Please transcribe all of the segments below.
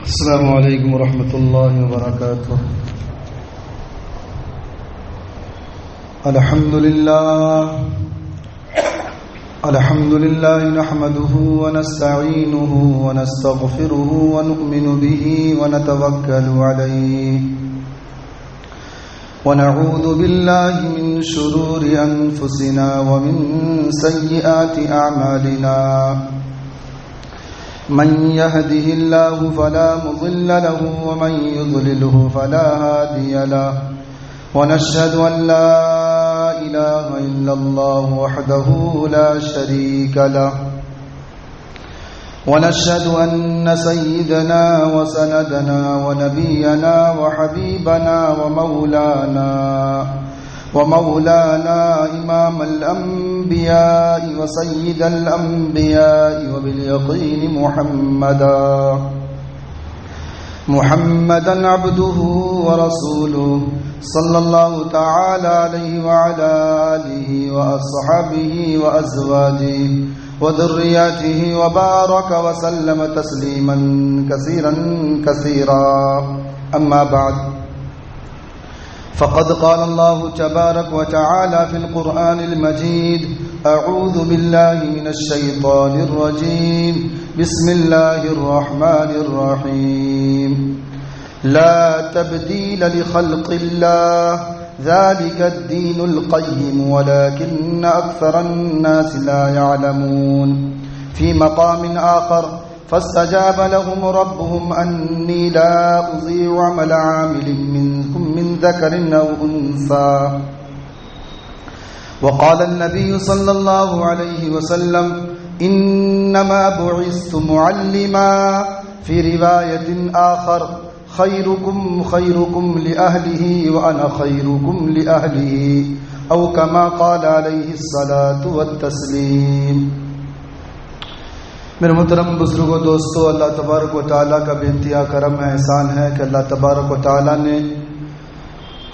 السلام علیکم ورحمۃ اللہ وبرکاتہ. الحمد للہ نحمده ونستعینه ونستغفره ونؤمن به ونتوکل علیہ ونعوذ باللہ من شرور انفسنا ومن سیئات اعمالنا. من يهده الله فلا مضل له ومن يضلله فلا هادي له ونشهد أن لا إله إلا الله وحده لا شريك له ونشهد أن سيدنا وسندنا ونبينا وحبيبنا ومولانا إمام الأنبياء وسيد الأنبياء وباليقين محمدا عبده ورسوله صلى الله تعالى عليه وعلى آله وأصحابه وأزواجه وذرياته وبارك وسلم تسليما كثيرا كثيرا. أما بعد، فقد قال الله تبارك وتعالى في القرآن المجيد: أعوذ بالله من الشيطان الرجيم، بسم الله الرحمن الرحيم. لا تبديل لخلق الله، ذلك الدين القيم ولكن أكثر الناس لا يعلمون. في مقام آخر: فاستجاب لهم ربهم أني لا أضيع عمل عامل منكم من ذكر أو أنثى. وقال النبي صلى الله عليه وسلم: إنما بعثت معلما. في رواية آخر: خيركم خيركم لأهله وأنا خيركم لأهله، أو كما قال عليه الصلاة والتسليم. میرے محترم بزرگوں، دوستو، اللہ تبارک و تعالیٰ کا بے انتہا کرم احسان ہے کہ اللہ تبارک و تعالیٰ نے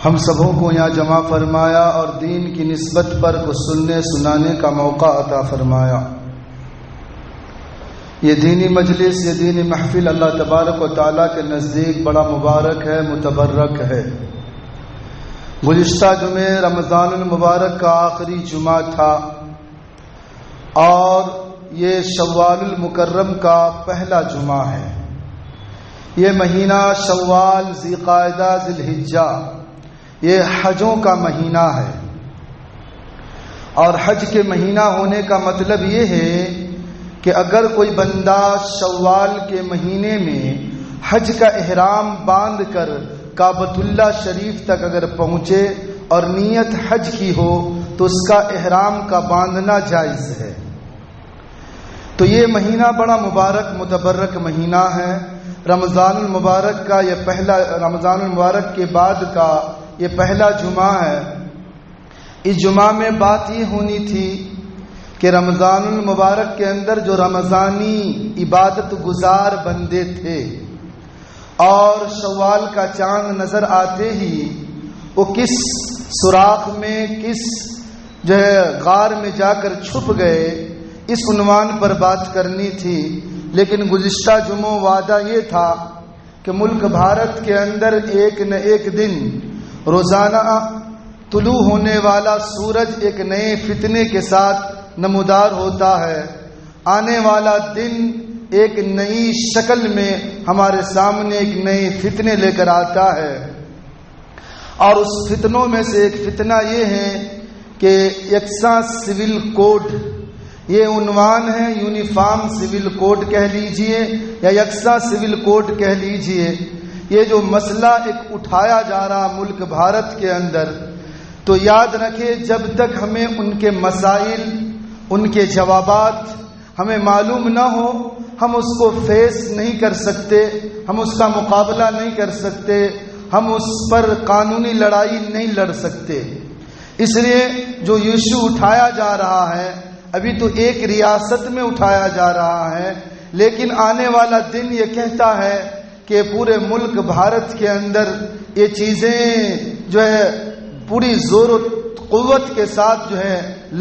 ہم سبوں کو یہاں جمع فرمایا اور دین کی نسبت پر کچھ سننے سنانے کا موقع عطا فرمایا. یہ دینی مجلس، یہ دینی محفل اللہ تبارک و تعالیٰ کے نزدیک بڑا مبارک ہے، متبرک ہے. گزشتہ جمعے رمضان المبارک کا آخری جمعہ تھا اور یہ شوال المکرم کا پہلا جمعہ ہے. یہ مہینہ شوال، ذی قعدہ، ذی الحجہ، یہ حجوں کا مہینہ ہے. اور حج کے مہینہ ہونے کا مطلب یہ ہے کہ اگر کوئی بندہ شوال کے مہینے میں حج کا احرام باندھ کر کعبۃ اللہ شریف تک اگر پہنچے اور نیت حج کی ہو تو اس کا احرام کا باندھنا جائز ہے. تو یہ مہینہ بڑا مبارک متبرک مہینہ ہے. رمضان المبارک کا یہ پہلا، رمضان المبارک کے بعد کا یہ پہلا جمعہ ہے. اس جمعہ میں بات یہ ہونی تھی کہ رمضان المبارک کے اندر جو رمضانی عبادت گزار بندے تھے اور شوال کا چاند نظر آتے ہی وہ کس سوراخ میں، کس غار میں جا کر چھپ گئے، اس عنوان پر بات کرنی تھی. لیکن گزشتہ جمعوں وعدہ یہ تھا کہ ملک بھارت کے اندر ایک نہ ایک دن روزانہ طلوع ہونے والا سورج ایک نئے فتنے کے ساتھ نمودار ہوتا ہے. آنے والا دن ایک نئی شکل میں ہمارے سامنے ایک نئے فتنے لے کر آتا ہے. اور اس فتنوں میں سے ایک فتنہ یہ ہے کہ یکساں سول کوڈ، یہ عنوان ہے. یونیفارم سول کوڈ کہہ لیجئے یا یکساں سول کوڈ کہہ لیجئے. یہ جو مسئلہ ایک اٹھایا جا رہا ملک بھارت کے اندر، تو یاد رکھیں جب تک ہمیں ان کے مسائل، ان کے جوابات ہمیں معلوم نہ ہو، ہم اس کو فیس نہیں کر سکتے، ہم اس کا مقابلہ نہیں کر سکتے، ہم اس پر قانونی لڑائی نہیں لڑ سکتے. اس لیے جو ایشو اٹھایا جا رہا ہے ابھی تو ایک ریاست میں اٹھایا جا رہا ہے، لیکن آنے والا دن یہ کہتا ہے کہ پورے ملک بھارت کے اندر یہ چیزیں پوری زور و قوت کے ساتھ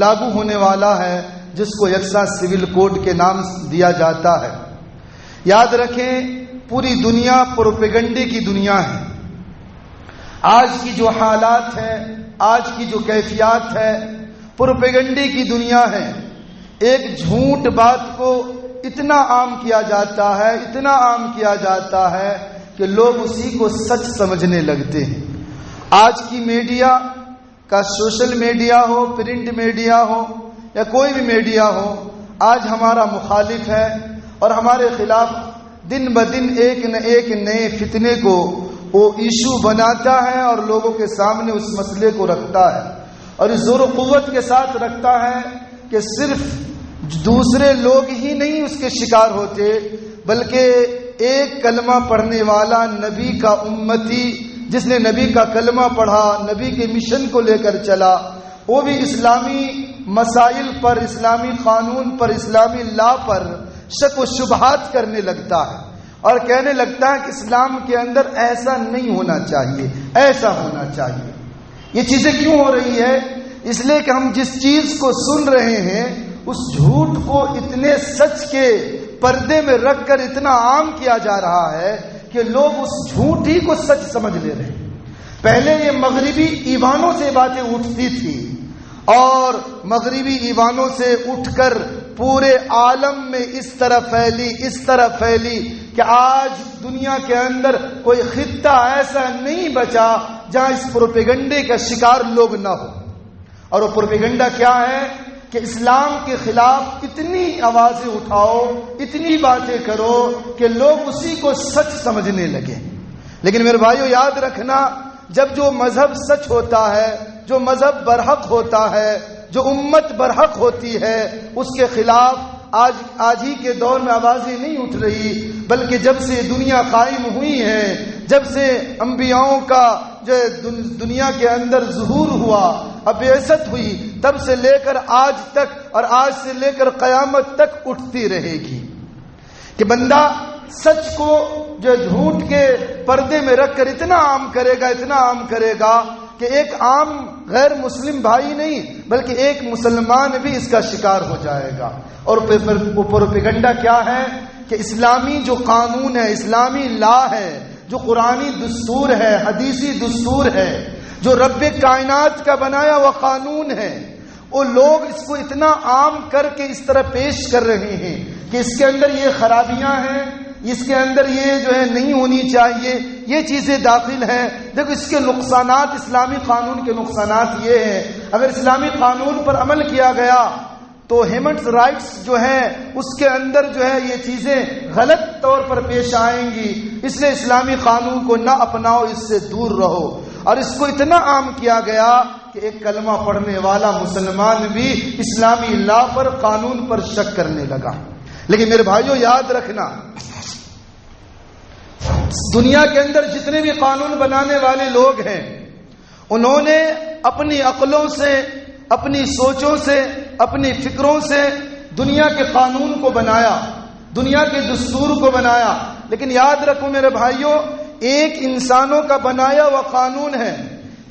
لاگو ہونے والا ہے، جس کو یکساں سول کوڈ کے نام دیا جاتا ہے. یاد رکھیں پوری دنیا پروپیگنڈے کی دنیا ہے۔ آج کی جو حالات ہے، آج کی جو کیفیات ہے، پروپیگنڈے کی دنیا ہے۔ ایک جھوٹ بات کو اتنا عام کیا جاتا ہے، اتنا عام کیا جاتا ہے کہ لوگ اسی کو سچ سمجھنے لگتے ہیں۔ آج کی میڈیا کا، سوشل میڈیا ہو، پرنٹ میڈیا ہو یا کوئی بھی میڈیا ہو، آج ہمارا مخالف ہے اور ہمارے خلاف دن بدن ایک نہ ایک نئے فتنے کو وہ ایشو بناتا ہے اور لوگوں کے سامنے اس مسئلے کو رکھتا ہے، اور اس زور و قوت کے ساتھ رکھتا ہے کہ صرف دوسرے لوگ ہی نہیں اس کے شکار ہوتے، بلکہ ایک کلمہ پڑھنے والا نبی کا امتی، جس نے نبی کا کلمہ پڑھا، نبی کے مشن کو لے کر چلا، وہ بھی اسلامی مسائل پر، اسلامی قانون پر، اسلامی لا پر شک و شبہات کرنے لگتا ہے اور کہنے لگتا ہے کہ اسلام کے اندر ایسا نہیں ہونا چاہیے، ایسا ہونا چاہیے۔ یہ چیزیں کیوں ہو رہی ہے؟ اس لیے کہ ہم جس چیز کو سن رہے ہیں اس جھوٹ کو اتنے سچ کے پردے میں رکھ کر اتنا عام کیا جا رہا ہے کہ لوگ اس جھوٹ ہی کو سچ سمجھ لے رہے ہیں۔ پہلے یہ مغربی ایوانوں سے باتیں اٹھتی تھی اور مغربی ایوانوں سے اٹھ کر پورے عالم میں اس طرح پھیلی کہ آج دنیا کے اندر کوئی خطہ ایسا نہیں بچا جہاں اس پروپیگنڈے کا شکار لوگ نہ ہو۔ اور وہ پروپیگنڈا کیا ہے کہ اسلام کے خلاف اتنی آوازیں اٹھاؤ، اتنی باتیں کرو کہ لوگ اسی کو سچ سمجھنے لگے۔ لیکن میرے بھائیو یاد رکھنا، جب جو مذہب سچ ہوتا ہے، جو مذہب برحق ہوتا ہے، جو امت برحق ہوتی ہے، اس کے خلاف آج ہی کے دور میں آوازیں نہیں اٹھ رہی، بلکہ جب سے دنیا قائم ہوئی ہے، جب سے انبیاؤں کا جو دنیا کے اندر ظہور ہوا، بعثت ہوئی، تب سے لے کر آج تک اور آج سے لے کر قیامت تک اٹھتی رہے گی کہ بندہ سچ کو جو جھوٹ کے پردے میں رکھ کر اتنا عام کرے گا کہ ایک عام غیر مسلم بھائی نہیں بلکہ ایک مسلمان بھی اس کا شکار ہو جائے گا۔ اور پروپیگنڈا کیا ہے کہ اسلامی جو قانون ہے، اسلامی لا ہے، جو قرآنی دستور ہے، حدیثی دستور ہے، جو رب کائنات کا بنایا ہوا قانون ہے، وہ لوگ اس کو اتنا عام کر کے اس طرح پیش کر رہے ہیں کہ اس کے اندر یہ خرابیاں ہیں، اس کے اندر یہ جو ہے نہیں ہونی چاہیے، یہ چیزیں داخل ہیں۔ دیکھو اس کے نقصانات، اسلامی قانون کے نقصانات یہ ہیں، اگر اسلامی قانون پر عمل کیا گیا تو ہیومنز رائٹس جو ہیں اس کے اندر جو ہے یہ چیزیں غلط طور پر پیش آئیں گی، اس لیے اسلامی قانون کو نہ اپناؤ، اس سے دور رہو۔ اور اس کو اتنا عام کیا گیا کہ ایک کلمہ پڑھنے والا مسلمان بھی اسلامی لا پر، قانون پر شک کرنے لگا۔ لیکن میرے بھائیوں یاد رکھنا، دنیا کے اندر جتنے بھی قانون بنانے والے لوگ ہیں، انہوں نے اپنی عقلوں سے، اپنی سوچوں سے، اپنی فکروں سے دنیا کے قانون کو بنایا، دنیا کے دستور کو بنایا۔ لیکن یاد رکھو میرے بھائیوں، ایک انسانوں کا بنایا ہوا قانون ہے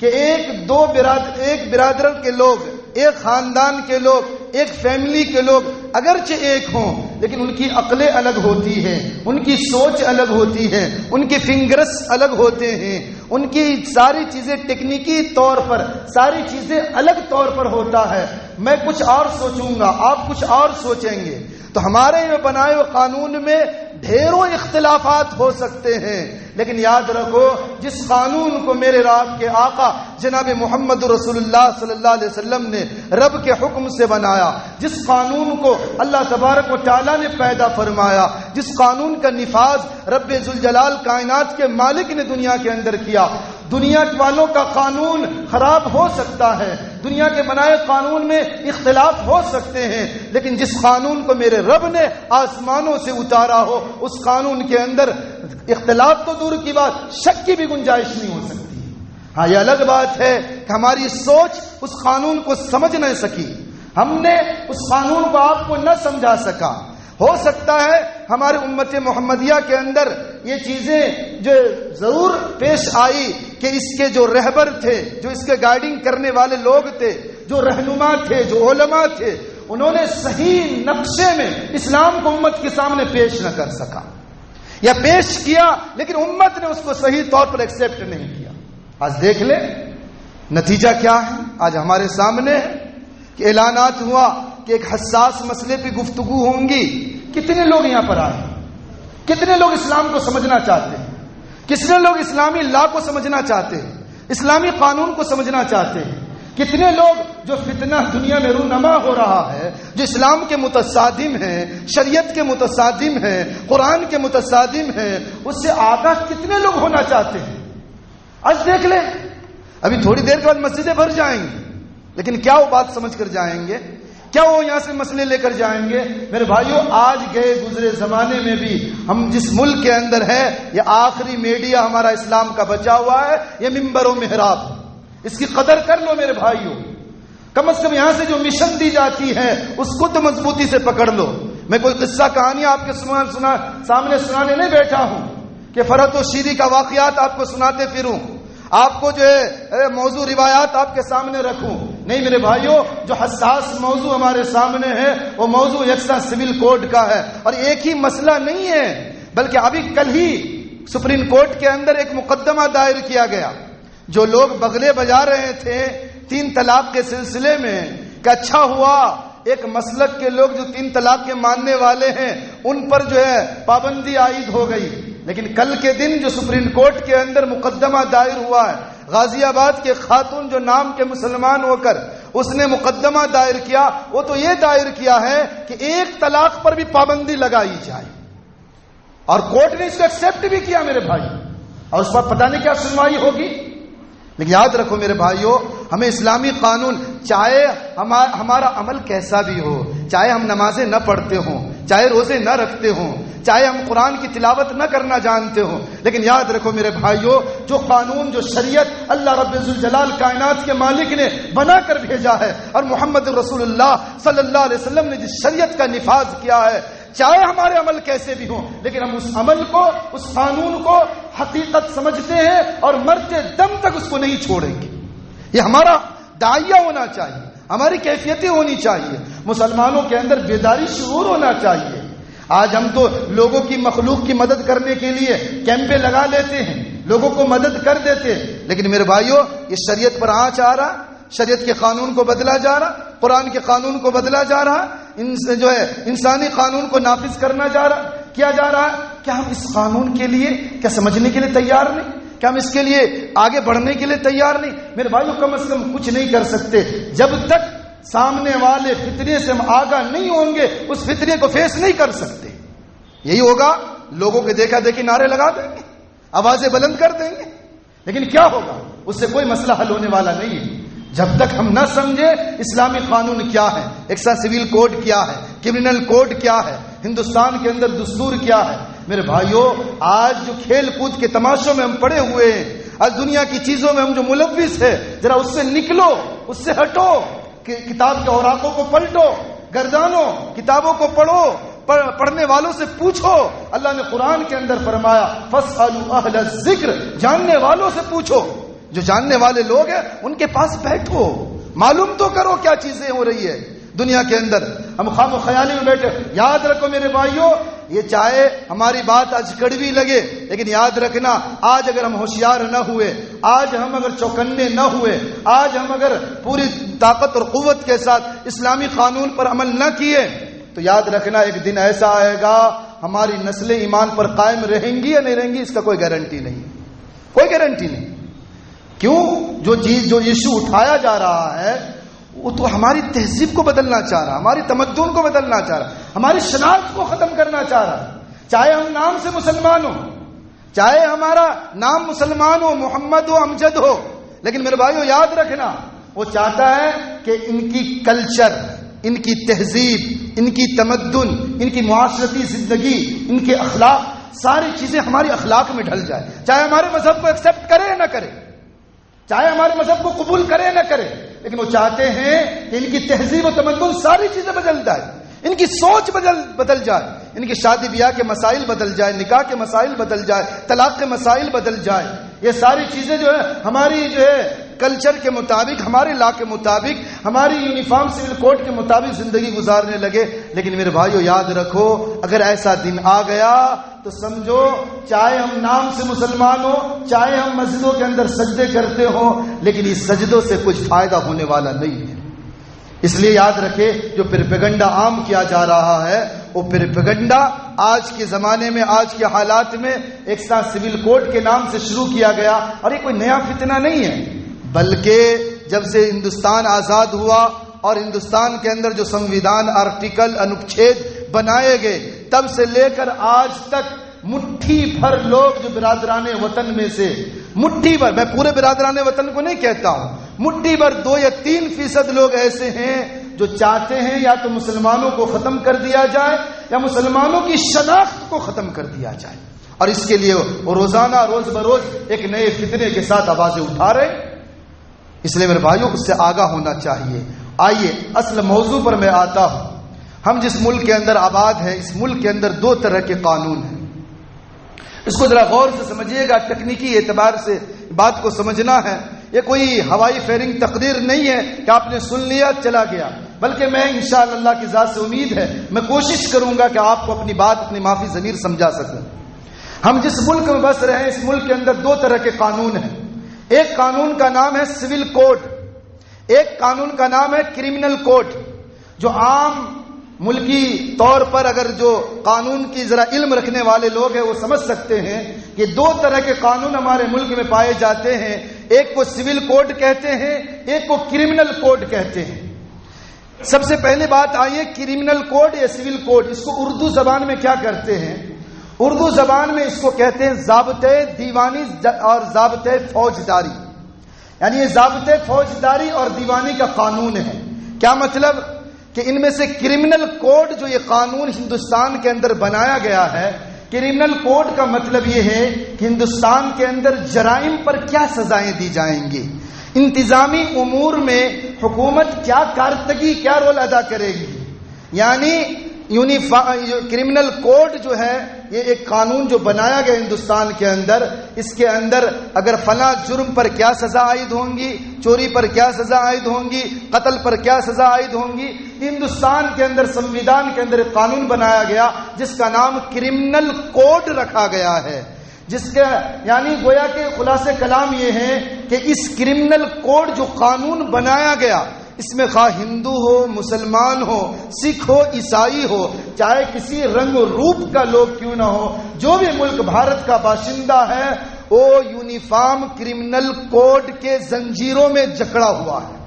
کہ ایک برادر کے لوگ، ایک خاندان کے لوگ، ایک فیملی کے لوگ اگرچہ ایک ہوں لیکن ان کی عقلیں الگ ہوتی ہیں، ان کی سوچ الگ ہوتی ہے، ان کے فنگرز الگ ہوتے ہیں، ان کی ساری چیزیں ٹیکنیکی طور پر، ساری چیزیں الگ طور پر ہوتا ہے۔ میں کچھ اور سوچوں گا، آپ کچھ اور سوچیں گے، تو ہمارے یہ بنائے ہوئے قانون میں ڈھیروں اختلافات ہو سکتے ہیں، لیکن یاد رکھو جس قانون کو میرے رب کے آقا جناب محمد رسول اللہ صلی اللہ علیہ وسلم نے رب کے حکم سے بنایا، جس قانون کو اللہ تبارک و تعالیٰ نے پیدا فرمایا، جس قانون کا نفاذ رب ذوالجلال کائنات کے مالک نے دنیا کے اندر کیا، دنیا والوں کا قانون خراب ہو سکتا ہے، دنیا کے بنائے قانون میں اختلاف ہو سکتے ہیں، لیکن جس قانون کو میرے رب نے آسمانوں سے اتارا ہو اس قانون کے اندر اختلاف تو دور کی بات، شک کی بھی گنجائش نہیں ہو سکتی۔ ہاں یہ الگ بات ہے کہ ہماری سوچ اس قانون کو سمجھ نہ سکی، ہم نے اس قانون کو آپ کو نہ سمجھا سکا۔ ہو سکتا ہے ہمارے امت محمدیہ کے اندر یہ چیزیں جو ضرور پیش آئی کہ اس کے جو رہبر تھے، جو اس کے گائیڈنگ کرنے والے لوگ تھے، جو رہنما تھے، جو علماء تھے، انہوں نے صحیح نقشے میں اسلام کو امت کے سامنے پیش نہ کر سکا۔ یا پیش کیا لیکن امت نے اس کو صحیح طور پر ایکسیپٹ نہیں کیا. آج دیکھ لیں نتیجہ کیا ہے. آج ہمارے سامنے ہے کہ اعلانات ہوا کہ ایک حساس مسئلے پہ گفتگو ہوں گی. کتنے لوگ یہاں پر آئے, کتنے لوگ اسلام کو سمجھنا چاہتے ہیں, کتنے لوگ اسلامی لا کو سمجھنا چاہتے ہیں, اسلامی قانون کو سمجھنا چاہتے ہیں. کتنے لوگ جو فتنہ دنیا میں رونما ہو رہا ہے, جو اسلام کے متصادم ہیں, شریعت کے متصادم ہیں, قرآن کے متصادم ہیں, اس سے آگاہ کتنے لوگ ہونا چاہتے ہیں. آج دیکھ لیں, ابھی تھوڑی دیر کے بعد مسجدیں بھر جائیں گی, لیکن کیا وہ بات سمجھ کر جائیں گے؟ کیا وہ یہاں سے مسئلے لے کر جائیں گے؟ میرے بھائیوں, آج گئے گزرے زمانے میں بھی ہم جس ملک کے اندر ہے, یہ آخری میڈیا ہمارا اسلام کا بچا ہوا ہے, یہ منبر و محراب. اس کی قدر کر لو میرے بھائیوں. کم از کم یہاں سے جو مشن دی جاتی ہے اس کو تو مضبوطی سے پکڑ لو. میں کوئی قصہ کہانی آپ کے سامنے سنانے نہیں بیٹھا ہوں کہ فرحت و شیری کا واقعات آپ کو سناتے پھروں, آپ کو جو ہے موضوع روایات آپ کے سامنے رکھوں. نہیں میرے بھائیوں, جو حساس موضوع ہمارے سامنے ہے وہ موضوع یکساں سول کوڈ کا ہے. اور ایک ہی مسئلہ نہیں ہے, بلکہ ابھی کل ہی سپریم کورٹ کے اندر ایک مقدمہ دائر کیا گیا. جو لوگ بغلے بجا رہے تھے 3 طلاق کے سلسلے میں کہ اچھا ہوا ایک مسلک کے لوگ جو 3 طلاق کے ماننے والے ہیں ان پر جو ہے پابندی عائد ہو گئی. لیکن کل کے دن جو سپریم کورٹ کے اندر مقدمہ دائر ہوا ہے, غازی آباد کے خاتون جو نام کے مسلمان ہو کر اس نے مقدمہ دائر کیا, وہ تو یہ دائر کیا ہے کہ 1 طلاق پر بھی پابندی لگائی جائے, اور کورٹ نے اس کو ایکسپٹ بھی کیا میرے بھائی. اور اس پر پتہ نہیں کیا سنوائی ہوگی. لیکن یاد رکھو میرے بھائیوں, ہمیں اسلامی قانون, چاہے ہمارا عمل کیسا بھی ہو, چاہے ہم نمازیں نہ پڑھتے ہوں, چاہے روزے نہ رکھتے ہوں, چاہے ہم قرآن کی تلاوت نہ کرنا جانتے ہوں, لیکن یاد رکھو میرے بھائیوں, جو قانون, جو شریعت اللہ رب ذوالجلال کائنات کے مالک نے بنا کر بھیجا ہے, اور محمد رسول اللہ صلی اللہ علیہ وسلم نے جس شریعت کا نفاذ کیا ہے, چاہے ہمارے عمل کیسے بھی ہوں, لیکن ہم اس عمل کو, اس قانون کو حقیقت سمجھتے ہیں اور مرتے دم تک اس کو نہیں چھوڑیں گے. یہ ہمارا داعیہ ہونا چاہیے, ہماری کیفیتیں ہونی چاہیے, مسلمانوں کے اندر بیداری شعور ہونا چاہیے. آج ہم تو لوگوں کی, مخلوق کی مدد کرنے کے لیے کیمپیں لگا لیتے ہیں, لوگوں کو مدد کر دیتے ہیں, لیکن میرے بھائیوں اس شریعت پر آنچ آ رہا, شریعت کے قانون کو بدلا جا رہا, قرآن کے قانون کو بدلا جا رہا, جو ہے انسانی قانون کو نافذ کرنا کیا جا رہا ہے. کیا ہم اس قانون کے لیے کیا سمجھنے کے لیے تیار نہیں؟ کیا ہم اس کے لیے آگے بڑھنے کے لیے تیار نہیں؟ میرے بھائیوں کم از کم کچھ نہیں کر سکتے جب تک سامنے والے فتنے سے ہم آگاہ نہیں ہوں گے, اس فتنے کو فیس نہیں کر سکتے. یہی ہوگا, لوگوں کے دیکھا دیکھی نعرے لگا دیں گے, آوازیں بلند کر دیں گے, لیکن کیا ہوگا؟ اس سے کوئی مسئلہ حل ہونے والا نہیں ہے جب تک ہم نہ سمجھے اسلامی قانون کیا ہے, ایکسا سول کوڈ کیا ہے, کرمنل کوڈ کیا ہے, ہندوستان کے اندر دستور کیا ہے. میرے بھائیوں, آج جو کھیل کود کے تماشوں میں ہم پڑے ہوئے ہیں, آج دنیا کی چیزوں میں ہم جو ملوث ہے, ذرا اس سے نکلو, اس سے ہٹو, کہ کتاب کے اوراقوں کو پلٹو, گردانو, کتابوں کو پڑھو, پڑھنے والوں سے پوچھو. اللہ نے قرآن کے اندر فرمایا فاسألوا اہل الذکر, جاننے والوں سے پوچھو. جو جاننے والے لوگ ہیں ان کے پاس بیٹھو, معلوم تو کرو کیا چیزیں ہو رہی ہے دنیا کے اندر. ہم خواب و خیالی میں بیٹھے. یاد رکھو میرے بھائیوں, یہ چاہے ہماری بات آج کڑوی لگے, لیکن یاد رکھنا, آج اگر ہم ہوشیار نہ ہوئے, آج ہم اگر چوکنے نہ ہوئے, آج ہم اگر پوری طاقت اور قوت کے ساتھ اسلامی قانون پر عمل نہ کیے, تو یاد رکھنا ایک دن ایسا آئے گا ہماری نسلیں ایمان پر قائم رہیں گی یا نہیں رہیں گی, اس کا کوئی گارنٹی نہیں, کوئی گارنٹی نہیں. کیوں؟ جو چیز, جو ایشو اٹھایا جا رہا ہے وہ تو ہماری تہذیب کو بدلنا چاہ رہا, ہماری تمدن کو بدلنا چاہ رہا, ہماری شناخت کو ختم کرنا چاہ رہا. چاہے ہم نام سے مسلمان ہو, چاہے ہمارا نام مسلمان ہو, محمد ہو, امجد ہو, لیکن میرے بھائیو یاد رکھنا, وہ چاہتا ہے کہ ان کی کلچر, ان کی تہذیب, ان کی تمدن, ان کی معاشرتی زندگی, ان کے اخلاق, ساری چیزیں ہماری اخلاق میں ڈھل جائے. چاہے ہمارے مذہب کو ایکسپٹ کرے یا نہ کرے, چاہے ہمارے مذہب کو قبول کرے یا نہ کرے, لیکن وہ چاہتے ہیں کہ ان کی تہذیب و تمدن ساری چیزیں بدل جائے, ان کی سوچ بدل جائے, ان کی شادی بیاہ کے مسائل بدل جائے, نکاح کے مسائل بدل جائے, طلاق کے مسائل بدل جائے. یہ ساری چیزیں جو ہے ہماری جو ہے کلچر کے مطابق، ہمارے لا کے مطابق، ہماری یونیفارم سول کوڈ کے مطابق زندگی گزارنے لگے. لیکن میرے بھائیو یاد رکھو، اگر ایسا دن آ گیا تو سمجھو چاہے ہم نام سے مسلمان ہوں، چاہے ہم مسجدوں کے اندر سجدے کرتے ہوں، لیکن اس سجدوں سے کچھ فائدہ ہونے والا نہیں ہے. اس لیے یاد رکھے، جو پروپیگنڈا عام کیا جا رہا ہے وہ پروپیگنڈا آج کے زمانے میں، آج کے حالات میں ایک ساتھ سول کوڈ کے نام سے شروع کیا گیا. اور یہ کوئی نیا فتنہ نہیں ہے، بلکہ جب سے ہندوستان آزاد ہوا اور ہندوستان کے اندر جو سنویدھان، آرٹیکل، انوچھید بنائے گئے، تب سے لے کر آج تک مٹھی بھر لوگ جو برادران وطن میں سے، مٹھی بھر، میں پورے برادران وطن کو نہیں کہتا ہوں، مٹھی بھر 2 یا 3% لوگ ایسے ہیں جو چاہتے ہیں یا تو مسلمانوں کو ختم کر دیا جائے یا مسلمانوں کی شناخت کو ختم کر دیا جائے. اور اس کے لیے وہ روزانہ روز بروز ایک نئے فتنے کے ساتھ آوازیں اٹھا رہے. اس لیے میرے بھائیوں اس سے آگاہ ہونا چاہیے. آئیے اصل موضوع پر میں آتا ہوں. ہم جس ملک کے اندر آباد ہیں، اس ملک کے اندر 2 طرح کے قانون ہیں. اس کو ذرا غور سے سمجھیے گا، تکنیکی اعتبار سے بات کو سمجھنا ہے. یہ کوئی ہوائی فیرنگ تقریر نہیں ہے کہ آپ نے سن لیا چلا گیا، بلکہ میں انشاءاللہ اللہ کی ذات سے امید ہے میں کوشش کروں گا کہ آپ کو اپنی بات اپنی معافی ضمیر سمجھا سکوں. ہم جس ملک میں بس رہے ہیں، اس ملک کے اندر 2 طرح کے قانون ہیں. ایک قانون کا نام ہے سول کوڈ، ایک قانون کا نام ہے کرمنل کوڈ. جو عام ملکی طور پر اگر جو قانون کی ذرا علم رکھنے والے لوگ ہیں وہ سمجھ سکتے ہیں کہ 2 طرح کے قانون ہمارے ملک میں پائے جاتے ہیں. ایک کو سول کوڈ کہتے ہیں، ایک کو کرمنل کوڈ کہتے ہیں. سب سے پہلے بات آئیے کرمنل کوڈ یا سول کوڈ. اس کو اردو زبان میں کیا کرتے ہیں؟ اردو زبان میں اس کو کہتے ہیں ضابطۂ دیوانی اور ضابطۂ فوجداری. یعنی یہ ضابطۂ فوجداری اور دیوانی کا قانون ہے. کیا مطلب؟ کہ ان میں سے کرمنل کوڈ جو یہ قانون ہندوستان کے اندر بنایا گیا ہے، کرمنل کوڈ کا مطلب یہ ہے کہ ہندوستان کے اندر جرائم پر کیا سزائیں دی جائیں گی، انتظامی امور میں حکومت کیا کارکردگی، کیا رول ادا کرے گی. یعنی کرمنل کوڈ جو ہے یہ ایک قانون جو بنایا گیا ہندوستان کے اندر، اس کے اندر اگر فلاں جرم پر کیا سزا عائد ہوں گی، چوری پر کیا سزا عائد ہوں گی، قتل پر کیا سزا عائد ہوں گی. ہندوستان کے اندر سنویدھان کے اندر ایک قانون بنایا گیا جس کا نام کرمنل کوڈ رکھا گیا ہے. جس کا یعنی گویا کہ خلاصے کلام یہ ہے کہ اس کرمنل کوڈ جو قانون بنایا گیا، اس میں خواہ ہندو ہو، مسلمان ہو، سکھ ہو، عیسائی ہو، چاہے کسی رنگ و روپ کا لوگ کیوں نہ ہو، جو بھی ملک بھارت کا باشندہ ہے وہ یونیفارم کرمنل کوڈ کے زنجیروں میں جکڑا ہوا ہے.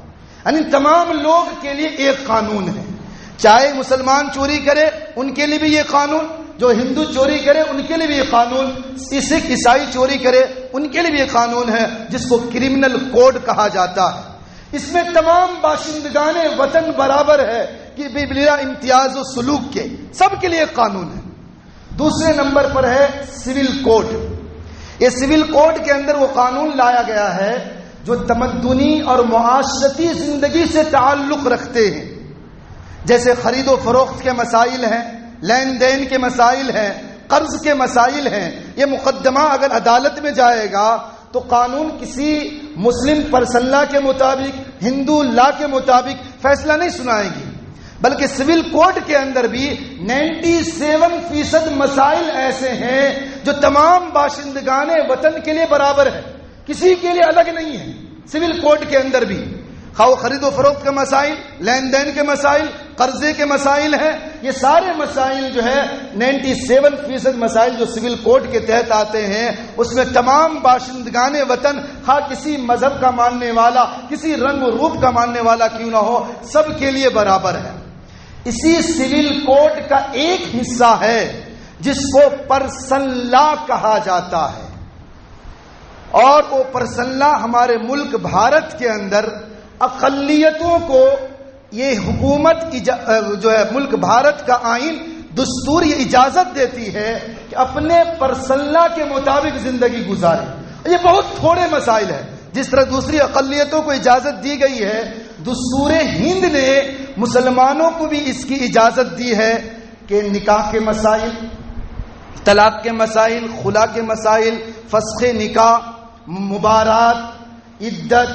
یعنی تمام لوگ کے لیے ایک قانون ہے. چاہے مسلمان چوری کرے ان کے لیے بھی یہ قانون، جو ہندو چوری کرے ان کے لیے بھی یہ قانون، سکھ عیسائی چوری کرے ان کے لیے بھی یہ قانون ہے جس کو کرمنل کوڈ کہا جاتا ہے. اس میں تمام باشندگان وطن برابر ہے کہ بلا امتیاز و سلوک کے، سب کے لیے قانون ہے. دوسرے نمبر پر ہے سول کوڈ. یہ سول کوڈ کے اندر وہ قانون لایا گیا ہے جو تمدنی اور معاشرتی زندگی سے تعلق رکھتے ہیں، جیسے خرید و فروخت کے مسائل ہیں، لین دین کے مسائل ہیں، قرض کے مسائل ہیں. یہ مقدمہ اگر عدالت میں جائے گا تو قانون کسی مسلم پرسن لا کے مطابق، ہندو لا کے مطابق فیصلہ نہیں سنائے گی، بلکہ سول کوڈ کے اندر بھی 97% مسائل ایسے ہیں جو تمام باشندگان وطن کے لیے برابر ہے، کسی کے لیے الگ نہیں ہے. سول کوڈ کے اندر بھی خواہ خرید و فروخت کے مسائل، لین دین کے مسائل، قرضے کے مسائل ہیں، یہ سارے مسائل جو ہے 97% مسائل جو سول کوڈ کے تحت آتے ہیں، اس میں تمام باشندگان وطن خواہ کسی مذہب کا ماننے والا، کسی رنگ و روپ کا ماننے والا کیوں نہ ہو، سب کے لیے برابر ہے. اسی سول کوڈ کا ایک حصہ ہے جس کو پرسنل لا کہا جاتا ہے، اور وہ پرسنل لا ہمارے ملک بھارت کے اندر اقلیتوں کو یہ حکومت جو ہے ملک بھارت کا آئین دستور یہ اجازت دیتی ہے کہ اپنے پرسنل کے مطابق زندگی گزارے. یہ بہت تھوڑے مسائل ہیں، جس طرح دوسری اقلیتوں کو اجازت دی گئی ہے، دستور ہند نے مسلمانوں کو بھی اس کی اجازت دی ہے کہ نکاح کے مسائل، طلاق کے مسائل، خلا کے مسائل، فسخ نکاح، مبارات، عدت،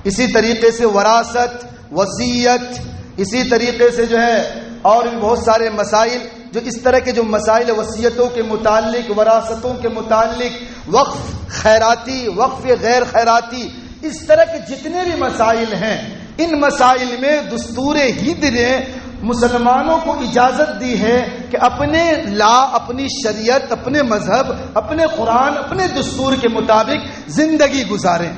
اسی طریقے سے وراثت، وصیت، اسی طریقے سے جو ہے اور بھی بہت سارے مسائل، جو اس طرح کے جو مسائل وصیتوں کے متعلق، وراثتوں کے متعلق، وقف خیراتی، وقف غیر خیراتی، اس طرح کے جتنے بھی مسائل ہیں، ان مسائل میں دستور ہند نے مسلمانوں کو اجازت دی ہے کہ اپنے لا، اپنی شریعت، اپنے مذہب، اپنے قرآن، اپنے دستور کے مطابق زندگی گزاریں۔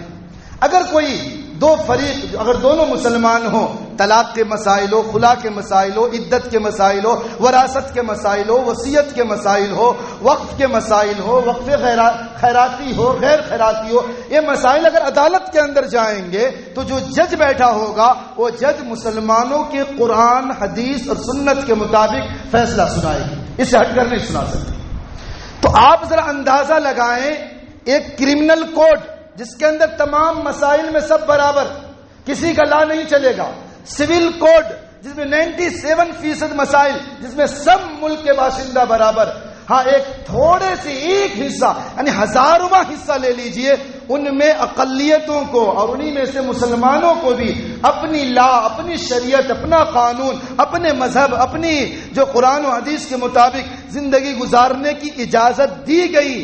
اگر کوئی دو فریق، اگر دونوں مسلمان ہوں، طلاق کے مسائل ہو، خلا کے مسائل ہو، عدت کے مسائل ہو، وراثت کے مسائل ہو، وصیت کے مسائل ہو، وقف کے مسائل ہو، وقف خیراتی ہو، غیر خیراتی ہو، یہ مسائل اگر عدالت کے اندر جائیں گے تو جو جج بیٹھا ہوگا وہ جج مسلمانوں کے قرآن، حدیث اور سنت کے مطابق فیصلہ سنائے گی، اس سے ہٹ کر نہیں سنا سکتے۔ تو آپ ذرا اندازہ لگائیں، ایک کرمنل کوڈ جس کے اندر تمام مسائل میں سب برابر، کسی کا لا نہیں چلے گا، سول کوڈ جس میں 97% مسائل، جس میں سب ملک کے باشندہ برابر، ہاں ایک تھوڑے سے ایک حصہ یعنی ہزارواں حصہ لے لیجئے، ان میں اقلیتوں کو اور انہی میں سے مسلمانوں کو بھی اپنی لا، اپنی شریعت، اپنا قانون، اپنے مذہب، اپنی جو قرآن و حدیث کے مطابق زندگی گزارنے کی اجازت دی گئی۔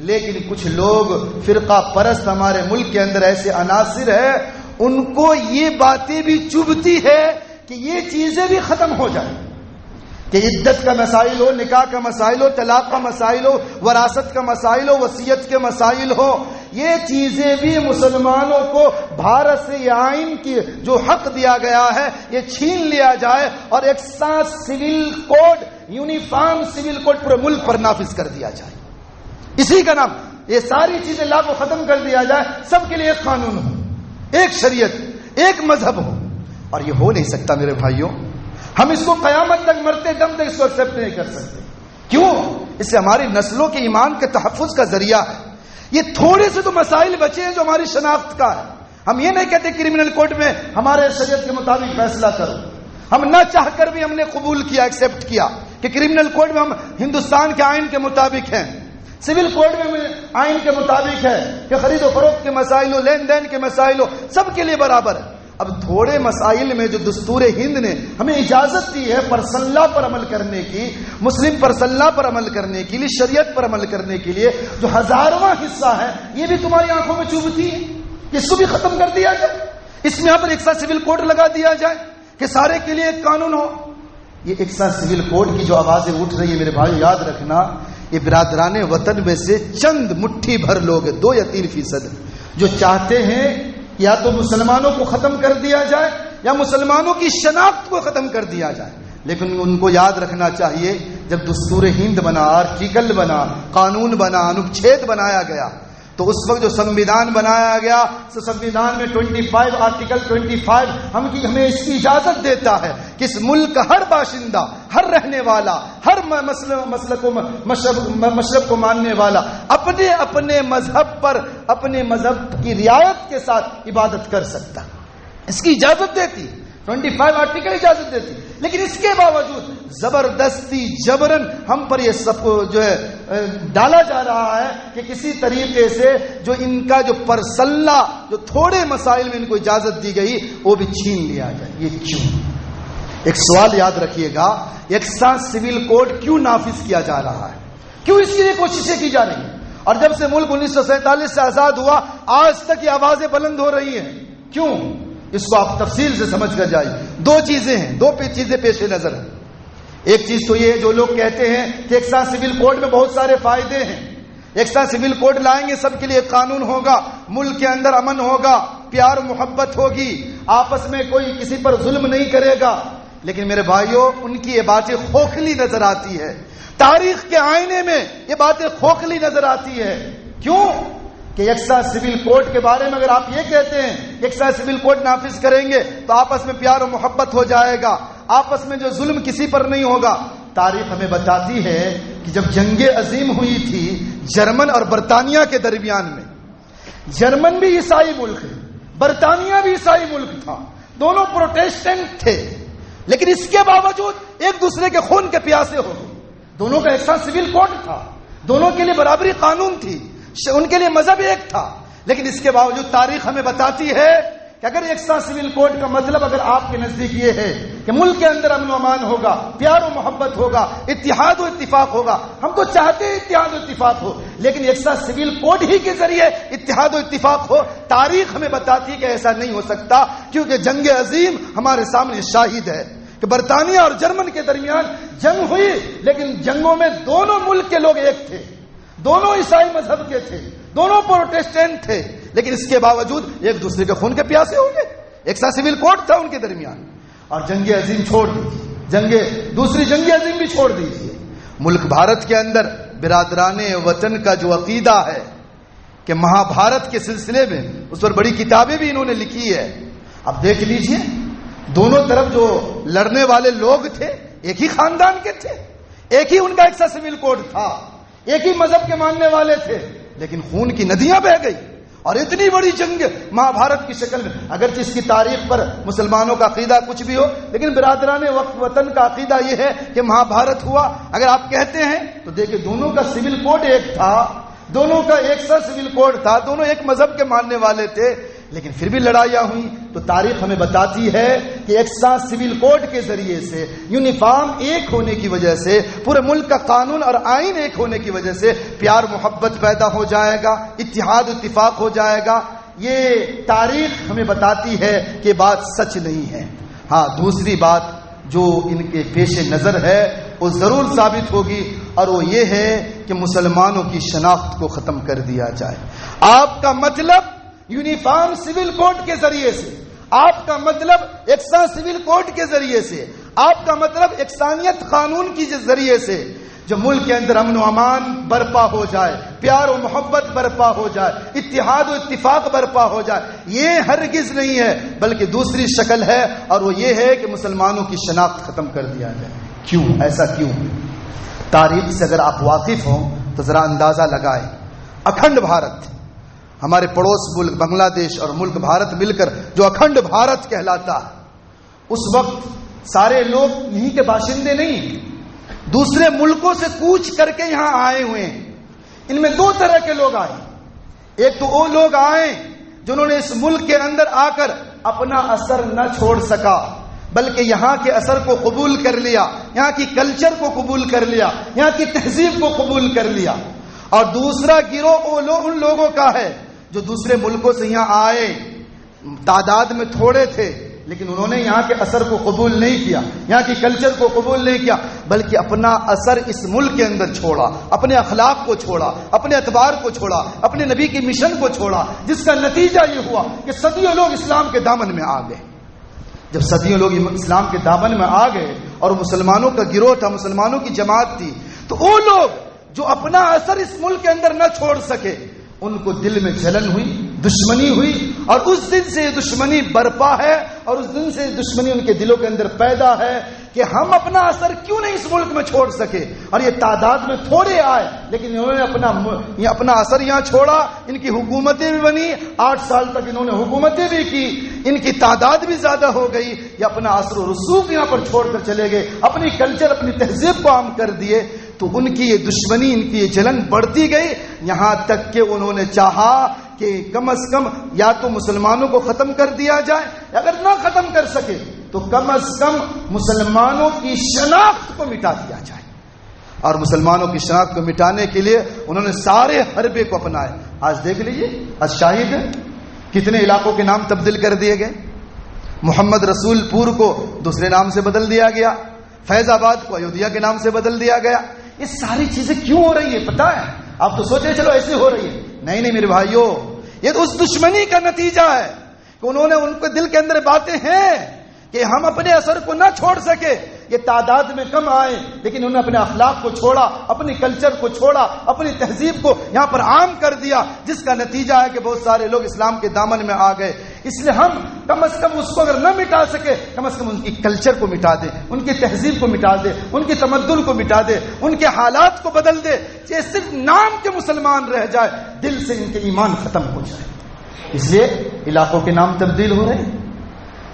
لیکن کچھ لوگ فرقہ پرست ہمارے ملک کے اندر ایسے عناصر ہیں، ان کو یہ باتیں بھی چبھتی ہے کہ یہ چیزیں بھی ختم ہو جائیں، کہ عدت کا مسائل ہو، نکاح کا مسائل ہو، طلاق کا مسائل ہو، وراثت کا مسائل ہو، وصیت کے مسائل ہو، یہ چیزیں بھی مسلمانوں کو بھارت سے یہ آئین کی جو حق دیا گیا ہے یہ چھین لیا جائے اور ایک ساتھ civil code, uniform civil code پورے ملک پر نافذ کر دیا جائے۔ اسی کا نام، یہ ساری چیزیں لا کو ختم کر دیا جائے، سب کے لیے ایک قانون ہو، ایک شریعت، ایک مذہب ہو، اور یہ ہو نہیں سکتا میرے بھائیوں۔ ہم اس کو قیامت تک مرتے دم تک اس کو ایکسپٹ نہیں کر سکتے۔ کیوں؟ اس سے ہماری نسلوں کے ایمان کے تحفظ کا ذریعہ ہے۔ یہ تھوڑے سے تو مسائل بچے ہیں جو ہماری شناخت کا ہے۔ ہم یہ نہیں کہتے کرمنل کوڈ میں ہمارے شریعت کے مطابق فیصلہ کرو، ہم نہ چاہ کر بھی ہم نے قبول کیا، ایکسپٹ کیا کہ کرمنل کوڈ میں ہم ہندوستان کے آئین کے مطابق ہیں، سول کوڈ میں آئین کے مطابق ہے کہ خرید و فروخت کے مسائل ہو، لین دین کے مسائل ہو، سب کے لیے برابر ہے۔ اب تھوڑے مسائل میں جو دستور ہند نے ہمیں اجازت دی ہے پرسنل لا پر عمل کرنے کی، مسلم پرسنل لا پر عمل کرنے کے لیے، شریعت پر عمل کرنے کے لیے، جو ہزارواں حصہ ہے، یہ بھی تمہاری آنکھوں میں چبھتی ہے، اس کو بھی ختم کر دیا جائے، اس میں یہاں پر ایک ساتھ سول کوڈ لگا دیا جائے کہ سارے کے لیے ایک قانون ہو۔ یہ ایک ساتھ سول کوڈ کی جو آوازیں اٹھ رہی ہے میرے بھائی، یاد رکھنا یہ برادران وطن میں سے چند مٹھی بھر لوگ ہیں، 2 یا 3% جو چاہتے ہیں یا تو مسلمانوں کو ختم کر دیا جائے یا مسلمانوں کی شناخت کو ختم کر دیا جائے۔ لیکن ان کو یاد رکھنا چاہیے جب دستور ہند بنا، آرٹیکل بنا، قانون بنا، انوچھید بنایا گیا، تو اس وقت جو سنویدھان بنایا گیا، سنویدھان میں 25 آرٹیکل 25 ہمیں اس کی اجازت دیتا ہے کہ اس ملک کا ہر باشندہ، ہر رہنے والا، ہر مشرب کو ماننے والا اپنے اپنے مذہب پر اپنے مذہب کی رعایت کے ساتھ عبادت کر سکتا، اس کی اجازت دیتی، 25 آرٹیکل اجازت دیتی۔ لیکن اس کے باوجود زبردستی جبرن ہم پر یہ سب جو ہے ڈالا جا رہا ہے کہ کسی طریقے سے جو ان کا جو پرسنل جو تھوڑے مسائل میں ان کو اجازت دی گئی وہ بھی چھین لیا جائے۔ یہ کیوں؟ ایک سوال یاد رکھیے گا، ایک ساتھ سول کوڈ کیوں نافذ کیا جا رہا ہے؟ کیوں اس کے لیے کوششیں کی جا رہی ہیں؟ اور جب سے ملک 1947 سے آزاد ہوا آج تک یہ آوازیں بلند ہو رہی ہیں، کیوں؟ اس کو آپ تفصیل سے سمجھ کر جائیں۔ 2 چیزیں ہیں، 2 چیزیں پیش نظر ہیں۔ ایک چیز تو یہ جو لوگ کہتے ہیں کہ ایک ساتھ سول کوڈ میں بہت سارے فائدے ہیں، ایک ساتھ سول کوڈ لائیں گے سب کے لیے ایک قانون ہوگا، ملک کے اندر امن ہوگا، پیار محبت ہوگی، آپس میں کوئی کسی پر ظلم نہیں کرے گا۔ لیکن میرے بھائیوں ان کی یہ باتیں کھوکھلی نظر آتی ہے، تاریخ کے آئینے میں یہ باتیں کھوکھلی نظر آتی ہے۔ کیوں؟ کہ یکساں سول کوڈ کے بارے میں اگر آپ یہ کہتے ہیں یکساں سول کوڈ نافذ کریں گے تو آپس میں پیار و محبت ہو جائے گا، آپس میں جو ظلم کسی پر نہیں ہوگا۔ تاریخ ہمیں بتاتی ہے کہ جب جنگ عظیم ہوئی تھی جرمن اور برطانیہ کے درمیان میں، جرمن بھی عیسائی ملک ہے، برطانیہ بھی عیسائی ملک تھا، دونوں پروٹیسٹنٹ تھے، لیکن اس کے باوجود ایک دوسرے کے خون کے پیاسے ہو گئے۔ دونوں کا یکساں سول کوڈ تھا، دونوں کے لیے برابری قانون تھی، ان کے لیے مذہب ایک تھا، لیکن اس کے باوجود تاریخ ہمیں بتاتی ہے کہ اگر یکساں سول کوڈ کا مطلب اگر آپ کے نزدیک یہ ہے کہ ملک کے اندر امن و امان ہوگا، پیار و محبت ہوگا، اتحاد و اتفاق ہوگا، ہم تو چاہتے ہیں اتحاد و اتفاق ہو، لیکن یکساں سول کوڈ ہی کے ذریعے اتحاد و اتفاق ہو، تاریخ ہمیں بتاتی ہے کہ ایسا نہیں ہو سکتا، کیونکہ جنگ عظیم ہمارے سامنے شاہد ہے کہ برطانیہ اور جرمن کے درمیان جنگ ہوئی، لیکن جنگوں میں دونوں ملک کے لوگ ایک تھے، دونوں عیسائی مذہب کے تھے، دونوں پروٹسٹینٹ تھے، لیکن اس کے باوجود ایک دوسرے کے خون کے پیاسے ہو گئے، ایک سا سول کوڈ تھا ان کے درمیان، اور جنگ عظیم چھوڑ دیجیے، دوسری جنگ عظیم بھی چھوڑ دیجیے، ملک بھارت کے اندر برادران وطن کا جو عقیدہ ہے کہ مہا بھارت کے سلسلے میں اس پر بڑی کتابیں بھی انہوں نے لکھی ہے، اب دیکھ لیجئے دونوں طرف جو لڑنے والے لوگ تھے ایک ہی خاندان کے تھے، ایک ہی ان کا ایک سا سول کوڈ تھا، ایک ہی مذہب کے ماننے والے تھے، لیکن خون کی ندیاں بہہ گئی، اور اتنی بڑی جنگ مہا بھارت کی شکل میں، اگرچہ اس کی تاریخ پر مسلمانوں کا عقیدہ کچھ بھی ہو، لیکن برادران وطن کا عقیدہ یہ ہے کہ مہا بھارت ہوا، اگر آپ کہتے ہیں تو دیکھیں دونوں کا سول کوڈ ایک تھا، دونوں کا ایک سا سول کوڈ تھا، دونوں ایک مذہب کے ماننے والے تھے، لیکن پھر بھی لڑائیاں ہوئی، تو تاریخ ہمیں بتاتی ہے کہ ایک سا سول کوڈ کے ذریعے سے، یونیفارم ایک ہونے کی وجہ سے، پورے ملک کا قانون اور آئین ایک ہونے کی وجہ سے پیار محبت پیدا ہو جائے گا، اتحاد اتفاق ہو جائے گا، یہ تاریخ ہمیں بتاتی ہے کہ بات سچ نہیں ہے۔ ہاں دوسری بات جو ان کے پیش نظر ہے وہ ضرور ثابت ہوگی، اور وہ یہ ہے کہ مسلمانوں کی شناخت کو ختم کر دیا جائے۔ آپ کا مطلب یونیفارم سول کوڈ کے ذریعے سے، آپ کا مطلب یکساں سول کوڈ کے ذریعے سے، آپ کا مطلب یکسانیت قانون کی ذریعے سے جو ملک کے اندر امن و امان برپا ہو جائے، پیار و محبت برپا ہو جائے، اتحاد و اتفاق برپا ہو جائے، یہ ہرگز نہیں ہے، بلکہ دوسری شکل ہے، اور وہ یہ ہے کہ مسلمانوں کی شناخت ختم کر دیا جائے۔ کیوں ایسا کیوں؟ تاریخ سے اگر آپ واقف ہوں تو ذرا اندازہ لگائیں، اکھنڈ بھارت، ہمارے پڑوس ملک بنگلہ دیش اور ملک بھارت مل کر جو اکھنڈ بھارت کہلاتا ہے، اس وقت سارے لوگ یہیں کے باشندے نہیں، دوسرے ملکوں سے کوچ کر کے یہاں آئے ہوئے ہیں۔ ان میں دو طرح کے لوگ آئے، ایک تو وہ لوگ آئے جنہوں نے اس ملک کے اندر آ کر اپنا اثر نہ چھوڑ سکا، بلکہ یہاں کے اثر کو قبول کر لیا، یہاں کی کلچر کو قبول کر لیا، یہاں کی تہذیب کو قبول کر لیا، اور دوسرا گروہ ان لوگوں کا ہے جو دوسرے ملکوں سے یہاں آئے، تعداد میں تھوڑے تھے، لیکن انہوں نے یہاں کے اثر کو قبول نہیں کیا، یہاں کی کلچر کو قبول نہیں کیا، بلکہ اپنا اثر اس ملک کے اندر چھوڑا، اپنے اخلاق کو چھوڑا، اپنے اعتبار کو چھوڑا، اپنے نبی کی مشن کو چھوڑا، جس کا نتیجہ یہ ہوا کہ صدیوں لوگ اسلام کے دامن میں آ گئے۔ جب صدیوں لوگ اسلام کے دامن میں آ گئے اور مسلمانوں کا گروہ تھا، مسلمانوں کی جماعت تھی، تو وہ لوگ جو اپنا اثر اس ملک کے اندر نہ چھوڑ سکے، ان کو دل میں جلن ہوئی، دشمنی ہوئی، اور اس دن سے یہ دشمنی برپا ہے، اور اس دن سے دشمنی ان کے دلوں کے اندر پیدا ہے کہ ہم اپنا اثر کیوں نہیں اس ملک میں چھوڑ سکے، اور یہ تعداد میں تھوڑے آئے لیکن انہوں نے اپنا اثر یہاں چھوڑا، ان کی حکومتیں بھی بنی، 8 سال تک انہوں نے حکومتیں بھی کی، ان کی تعداد بھی زیادہ ہو گئی، یہ اپنا اثر و رسوخ یہاں پر چھوڑ کر چلے گئے، اپنی کلچر اپنی تہذیب کو عام کر دیے، تو ان کی یہ دشمنی، ان کی یہ جلن بڑھتی گئی، یہاں تک کہ انہوں نے چاہا کہ کم از کم یا تو مسلمانوں کو ختم کر دیا جائے، اگر نہ ختم کر سکے تو کم از کم مسلمانوں کی شناخت کو مٹا دیا جائے، اور مسلمانوں کی شناخت کو مٹانے کے لیے انہوں نے سارے حربے کو اپنائے۔ آج دیکھ لیجئے، آج شاہد ہے کتنے علاقوں کے نام تبدیل کر دیے گئے، محمد رسول پور کو دوسرے نام سے بدل دیا گیا، فیض آباد کو ایودھیا کے نام سے بدل دیا گیا۔ یہ ساری چیزیں کیوں ہو رہی ہے پتہ ہے؟ آپ تو سوچیں چلو ایسے ہو رہی ہے، نہیں میرے بھائیوں، یہ تو اس دشمنی کا نتیجہ ہے کہ انہوں نے ان کے دل کے اندر باتیں ہیں کہ ہم اپنے اثر کو نہ چھوڑ سکے، یہ تعداد میں کم آئے لیکن انہوں نے اپنے اخلاق کو چھوڑا، اپنی کلچر کو چھوڑا، اپنی تہذیب کو یہاں پر عام کر دیا، جس کا نتیجہ ہے کہ بہت سارے لوگ اسلام کے دامن میں آ گئے۔ اس لیے ہم کم از کم اس کو اگر نہ مٹا سکے، کم از کم ان کی کلچر کو مٹا دے، ان کی تہذیب کو مٹا دے، ان کی تمدن کو مٹا دے، ان کے حالات کو بدل دے، یہ صرف نام کے مسلمان رہ جائے، دل سے ان کے ایمان ختم ہو جائے۔ اس لیے علاقوں کے نام تبدیل ہو رہے ہیں،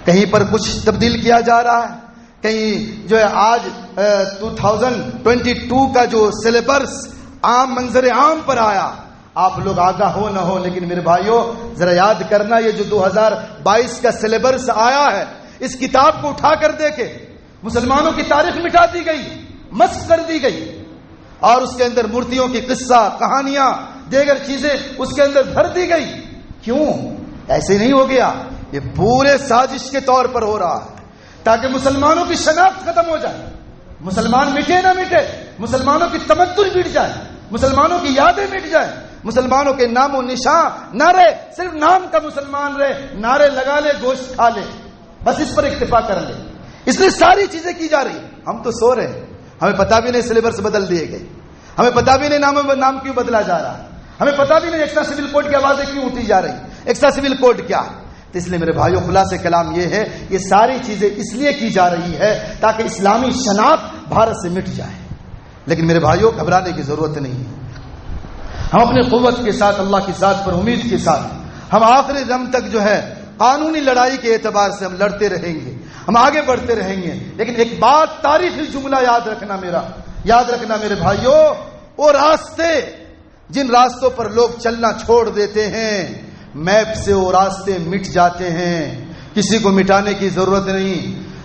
کہیں پر کچھ تبدیل کیا جا رہا ہے، کہیں جو ہے آج 2022 کا جو سلیبس عام منظر عام پر آیا، آپ لوگ آگاہ ہو نہ ہو، لیکن میرے بھائیوں ذرا یاد کرنا، یہ جو 2022 کا سلیبس آیا ہے، اس کتاب کو اٹھا کر دیکھیں، مسلمانوں کی تاریخ مٹا دی گئی، مسخ کر دی گئی، اور اس کے اندر مورتیوں کی قصہ، کہانیاں، دیگر چیزیں اس کے اندر بھر دی گئی۔ کیوں؟ ایسے نہیں ہو گیا، یہ پورے سازش کے طور پر ہو رہا ہے تاکہ مسلمانوں کی شناخت ختم ہو جائے، مسلمان مٹے نہ مٹے، مسلمانوں کی تمدن مٹ جائے، مسلمانوں کی یادیں مٹ جائیں، مسلمانوں کے نام و نشان نہ رہے، صرف نام کا مسلمان رہے، نعرے لگا لے، گوشت کھا لے، بس اس پر اکتفا کر لے۔ اس لیے ساری چیزیں کی جا رہی ہیں، ہم تو سو رہے ہیں، ہمیں پتہ بھی نہیں سلیبس بدل دیے گئے، ہمیں پتہ بھی نہیں نام کیوں بدلا جا رہا ہے، ہمیں پتہ بھی نہیں ایکسٹرا سول کوڈ کی آوازیں کیوں اٹھی جا رہی، ایکسٹرا سول کوڈ کیا ہے۔ تو اس لیے میرے بھائیوں خلاصہ کلام یہ ہے، یہ ساری چیزیں اس لیے کی جا رہی ہے تاکہ اسلامی شناخت بھارت سے مٹ جائے، لیکن میرے بھائیوں گھبرانے کی ضرورت نہیں ہے۔ ہم اپنے قوت کے ساتھ، اللہ کی ذات پر امید کے ساتھ، ہم آخری دم تک جو ہے قانونی لڑائی کے اعتبار سے ہم لڑتے رہیں گے، ہم آگے بڑھتے رہیں گے، لیکن ایک بات، تاریخی جملہ یاد رکھنا میرے بھائیوں، وہ راستے جن راستوں پر لوگ چلنا چھوڑ دیتے ہیں، میپ سے وہ راستے مٹ جاتے ہیں، کسی کو مٹانے کی ضرورت نہیں،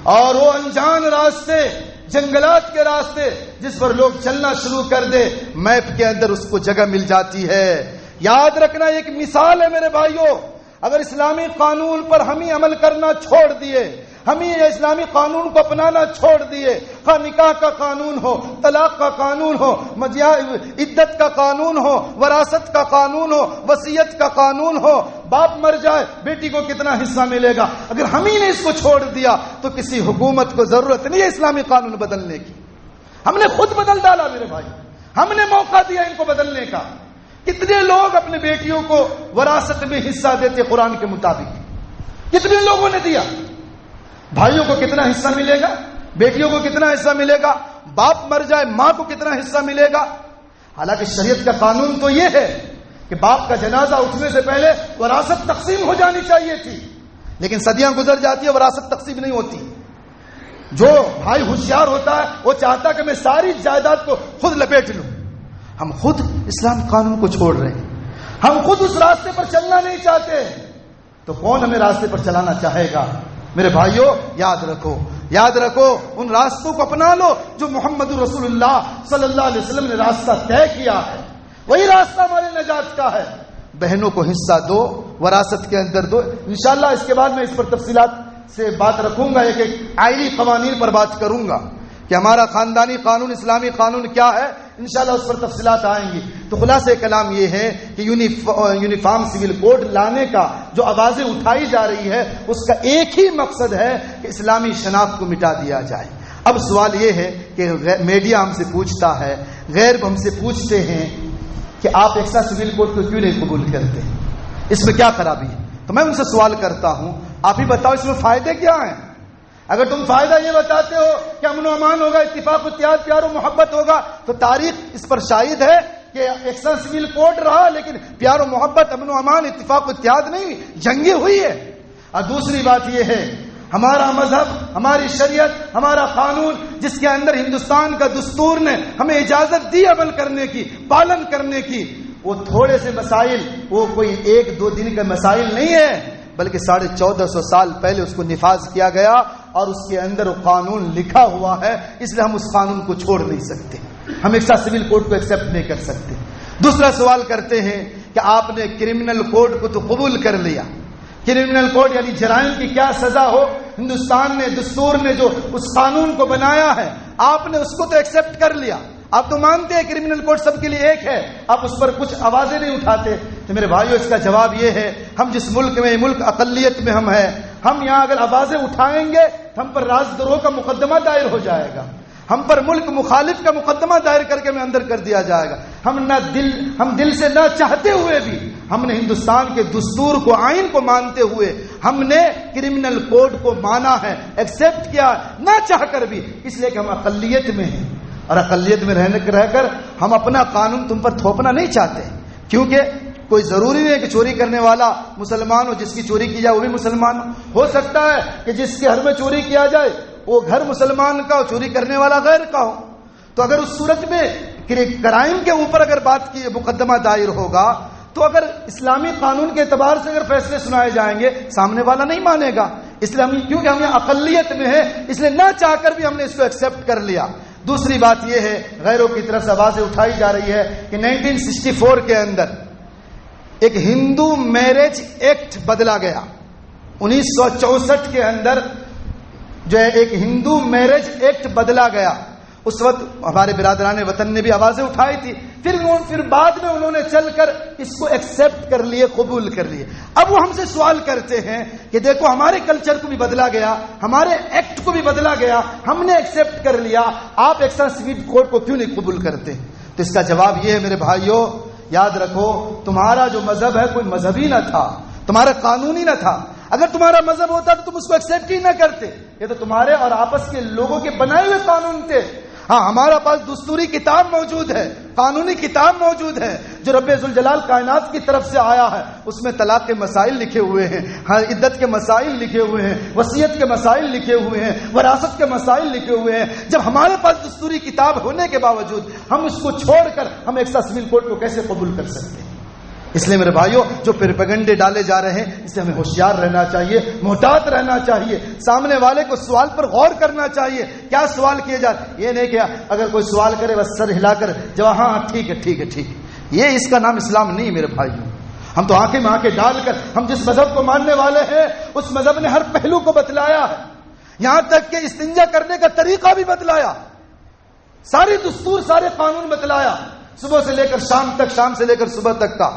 اور وہ انجان راستے، جنگلات کے راستے جس پر لوگ چلنا شروع کر دے، میپ کے اندر اس کو جگہ مل جاتی ہے۔ یاد رکھنا ایک مثال ہے میرے بھائیوں، اگر اسلامی قانون پر ہم ہی عمل کرنا چھوڑ دیے، ہم ہی اسلامی قانون کو اپنانا چھوڑ دیے، خواہ نکاح کا قانون ہو، طلاق کا قانون ہو، عدت کا قانون ہو، وراثت کا قانون ہو، وصیت کا قانون ہو، باپ مر جائے بیٹی کو کتنا حصہ ملے گا، اگر ہم ہی نے اس کو چھوڑ دیا تو کسی حکومت کو ضرورت نہیں ہے اسلامی قانون بدلنے کی، ہم نے خود بدل ڈالا میرے بھائی، ہم نے موقع دیا ان کو بدلنے کا۔ کتنے لوگ اپنے بیٹیوں کو وراثت میں حصہ دیتے قرآن کے مطابق، کتنے لوگوں نے دیا؟ بھائیوں کو کتنا حصہ ملے گا، بیٹیوں کو کتنا حصہ ملے گا، باپ مر جائے ماں کو کتنا حصہ ملے گا؟ حالانکہ شریعت کا قانون تو یہ ہے کہ باپ کا جنازہ اٹھنے سے پہلے وراثت تقسیم ہو جانی چاہیے تھی، لیکن صدیاں گزر جاتی ہے، وراثت تقسیم نہیں ہوتی۔ جو بھائی ہوشیار ہوتا ہے وہ چاہتا کہ میں ساری جائیداد کو خود لپیٹ لوں، ہم خود اسلام قانون کو چھوڑ رہے ہیں، ہم خود اس راستے پر چلنا نہیں چاہتے، تو کون ہمیں راستے پر چلانا چاہے گا؟ میرے بھائیوں یاد رکھو ان راستوں کو اپنا لو جو محمد رسول اللہ صلی اللہ علیہ وسلم نے راستہ طے کیا ہے، وہی راستہ ہمارے نجات کا ہے۔ بہنوں کو حصہ دو، وراثت کے اندر دو، انشاءاللہ اس کے بعد میں اس پر تفصیلات سے بات رکھوں گا، ایک آئینی قوانین پر بات کروں گا کہ ہمارا خاندانی قانون، اسلامی قانون کیا ہے، انشاءاللہ اس پر تفصیلات آئیں گی۔ تو خلاصہ کلام یہ ہے کہ یونیفارم سول کوڈ لانے کا جو آوازیں اٹھائی جا رہی ہے، اس کا ایک ہی مقصد ہے کہ اسلامی شناخت کو مٹا دیا جائے۔ اب سوال یہ ہے کہ میڈیا ہم سے پوچھتا ہے، غیر ہم سے پوچھتے ہیں کہ آپ ایکسٹرا سول کوڈ کو کیوں نہیں قبول کرتے، اس میں کیا خرابی ہے؟ تو میں ان سے سوال کرتا ہوں، آپ ہی بتاؤ اس میں فائدے کیا ہیں؟ اگر تم فائدہ یہ بتاتے ہو کہ امن و امان ہوگا، اتفاق و اتحاد، پیار و محبت ہوگا، تو تاریخ اس پر شاہد ہے کہ ایکسٹرا سول کوڈ رہا لیکن پیار و محبت، امن و امان، اتفاق و اتحاد نہیں، جنگیں ہوئی ہے۔ اور دوسری بات یہ ہے، ہمارا مذہب، ہماری شریعت، ہمارا قانون جس کے اندر ہندوستان کا دستور نے ہمیں اجازت دی عمل کرنے کی، پالن کرنے کی، وہ تھوڑے سے مسائل، وہ کوئی ایک دو دن کے مسائل نہیں ہے، بلکہ 1450 سال پہلے اس کو نفاذ کیا گیا اور اس کے اندر وہ قانون لکھا ہوا ہے، اس لیے ہم اس قانون کو چھوڑ نہیں سکتے، ہم ایکسٹرا سول کوڈ کو ایکسپٹ نہیں کر سکتے۔ دوسرا سوال کرتے ہیں کہ آپ نے کرمنل کوڈ کو تو قبول کر لیا، کرمنل کوڈ یعنی جرائم کی کیا سزا ہو، ہندوستان نے، دستور نے جو اس قانون کو بنایا ہے، آپ نے اس کو تو ایکسپٹ کر لیا، آپ تو مانتے ہیں کرمنل کوڈ سب کے لیے ایک ہے، آپ اس پر کچھ آوازیں نہیں اٹھاتے۔ تو میرے بھائیوں اس کا جواب یہ ہے، ہم جس ملک میں، ملک اقلیت میں ہم ہیں، ہم یہاں اگر آوازیں اٹھائیں گے تو ہم پر راز دروغ کا مقدمہ دائر ہو جائے گا، ہم پر ملک مخالف کا مقدمہ دائر کر کے ہمیں اندر کر دیا جائے گا۔ ہم دل سے نہ چاہتے ہوئے بھی ہم نے ہندوستان کے دستور کو، آئین کو مانتے ہوئے ہم نے کرمنل کوڈ کو مانا ہے، ایکسپٹ کیا، نہ چاہ کر بھی، اس لیے کہ ہم اقلیت میں ہیں، اور اقلیت میں رہ کر ہم اپنا قانون تم پر تھوپنا نہیں چاہتے، کیونکہ کوئی ضروری نہیں ہے کہ چوری کرنے والا مسلمان ہو، جس کی چوری کی جائے وہ بھی مسلمان ہو سکتا ہے کہ جس کے گھر میں چوری کیا جائے وہ گھر مسلمان کا ہو، چوری کرنے والا غیر کا ہو۔ تو اگر اس صورت میں کرائم کے اوپر اگر بات کی مقدمہ دائر ہوگا تو اگر اسلامی قانون کے اعتبار سے اگر فیصلے سنائے جائیں گے سامنے والا نہیں مانے گا، اسلامی کیونکہ ہم اقلیت میں ہے اس لیے نہ چاہ کر بھی ہم نے اس کو ایکسپٹ کر لیا۔ دوسری بات یہ ہے غیروں کی طرف سے آوازیں اٹھائی جا رہی ہے کہ 1964 کے اندر ایک ہندو میرج ایکٹ بدلا گیا، 1964 کے اندر جو ہے ایک ہندو میرج ایکٹ بدلا گیا۔ اس وقت ہمارے برادران وطن نے بھی آوازیں اٹھائی تھی، پھر بعد میں انہوں نے چل کر اس کو ایکسپٹ کر لیے، قبول کر لیے۔ اب وہ ہم سے سوال کرتے ہیں کہ دیکھو ہمارے کلچر کو بھی بدلا گیا، ہمارے ایکٹ کو بھی بدلا گیا، ہم نے ایکسپٹ کر لیا، آپ ایکسٹرا سویٹ کوڈ کو کیوں نہیں قبول کرتے؟ تو اس کا جواب یہ ہے میرے بھائیوں، یاد رکھو تمہارا جو مذہب ہے کوئی مذہبی نہ تھا، تمہارا قانونی نہ تھا۔ اگر تمہارا مذہب ہوتا تو تم اس کو ایکسپٹ ہی نہ کرتے، یہ تو تمہارے اور آپس کے لوگوں کے بنائے ہوئے قانون تھے۔ ہاں ہمارا پاس دستوری کتاب موجود ہے، قانونی کتاب موجود ہے جو رب ذوالجلال کائنات کی طرف سے آیا ہے، اس میں طلاق کے مسائل لکھے ہوئے ہیں، عدت کے مسائل لکھے ہوئے ہیں، وصیت کے مسائل لکھے ہوئے ہیں، وراثت کے مسائل لکھے ہوئے ہیں۔ جب ہمارے پاس دستوری کتاب ہونے کے باوجود ہم اس کو چھوڑ کر ہم ایکسٹرا سول کوڈ کو کیسے قبول کر سکتے ہیں؟ اس لیے میرے بھائیوں جو پروپیگنڈے ڈالے جا رہے ہیں اس سے ہمیں ہوشیار رہنا چاہیے، محتاط رہنا چاہیے، سامنے والے کو سوال پر غور کرنا چاہیے، کیا سوال کیے جاتے، یہ نہیں کہ اگر کوئی سوال کرے بس سر ہلا کر جواب ہاں ٹھیک ہے ٹھیک ہے ٹھیک ہے، یہ اس کا نام اسلام نہیں میرے بھائیوں۔ ہم تو آنکھیں میں آنکھیں ڈال کر ہم جس مذہب کو ماننے والے ہیں اس مذہب نے ہر پہلو کو بتلایا ہے، یہاں تک کہ استنجا کرنے کا طریقہ بھی بتلایا، ساری دستور سارے قانون بتلایا، صبح سے لے کر شام تک، شام سے لے کر صبح تک کا۔